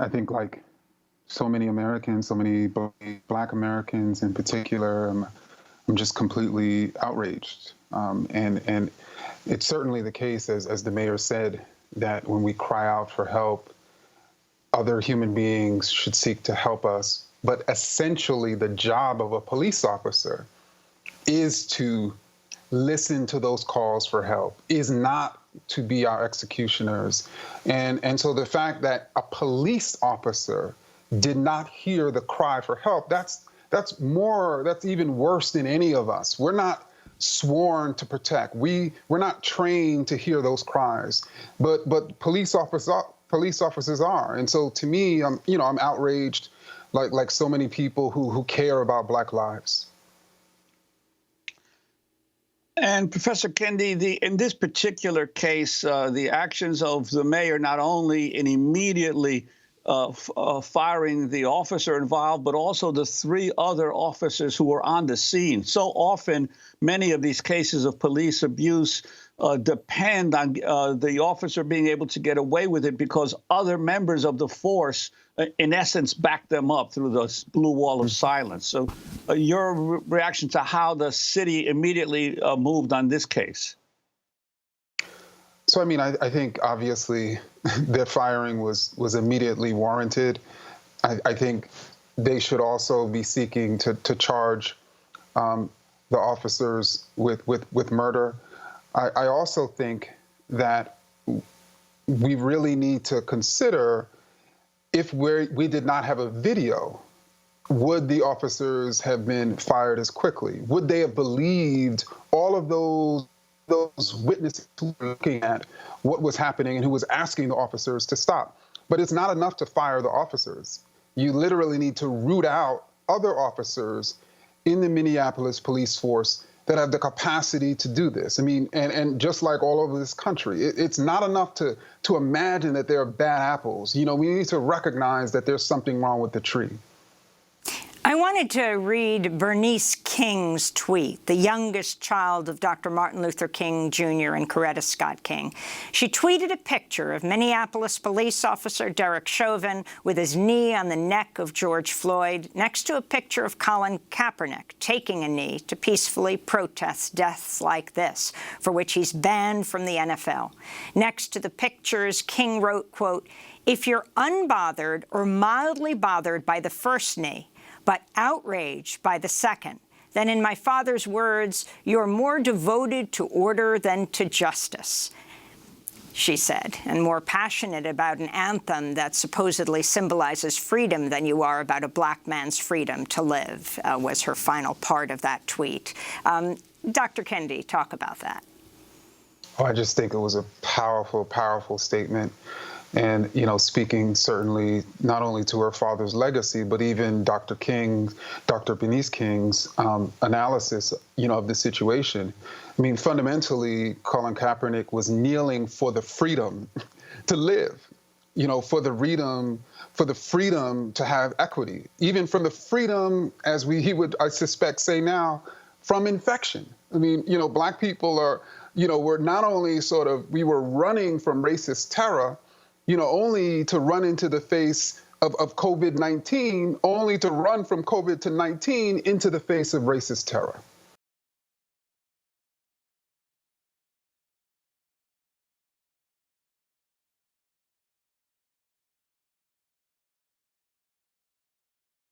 I think like so many Americans, so many Black Americans in particular, I'm just completely outraged. And it's certainly the case, as the mayor said, that when we cry out for help, other human beings should seek to help us. But essentially, the job of a police officer is to listen to those calls for help, is not to be our executioners. And so the fact that a police officer did not hear the cry for help, that's even worse than any of us. We're not sworn to protect. We're not trained to hear those cries, but police officers are. And so to me, I'm outraged, like so many people who care about Black lives. And Professor Kendi, in this particular case, the actions of the mayor, not only in immediately firing the officer involved, but also the 3 other officers who were on the scene. So often, many of these cases of police abuse depend on the officer being able to get away with it because other members of the force, in essence, back them up through the blue wall of silence. So your reaction to how the city immediately moved on this case? So, I mean, I think obviously their firing was immediately warranted. I think they should also be seeking to charge the officers with murder. I also think that we really need to consider if we did not have a video, would the officers have been fired as quickly? Would they have believed all of those witnesses who were looking at what was happening and who was asking the officers to stop? But it's not enough to fire the officers. You literally need to root out other officers in the Minneapolis police force that have the capacity to do this. I mean, and just like all over this country, it's not enough to imagine that there are bad apples. We need to recognize that there's something wrong with the tree. I wanted to read Bernice King's tweet, the youngest child of Dr. Martin Luther King Jr. and Coretta Scott King. She tweeted a picture of Minneapolis police officer Derek Chauvin with his knee on the neck of George Floyd next to a picture of Colin Kaepernick taking a knee to peacefully protest deaths like this, for which he's banned from the NFL. Next to the pictures, King wrote, quote, "If you're unbothered or mildly bothered by the first knee, but outraged by the second, then in my father's words, you're more devoted to order than to justice," she said, and more passionate about an anthem that supposedly symbolizes freedom than you are about a Black man's freedom to live, was her final part of that tweet. Dr. Kendi, talk about that. Oh, I just think it was a powerful, powerful statement. And, speaking certainly not only to her father's legacy, but even Dr. Bernice King's analysis, of the situation. I mean, fundamentally, Colin Kaepernick was kneeling for the freedom to live, for the freedom to have equity, even for the freedom, as he would, I suspect, say now, from infection. I mean, Black people are, we're not only we were running from racist terror, only to run into the face of COVID-19, only to run from COVID-19 into the face of racist terror.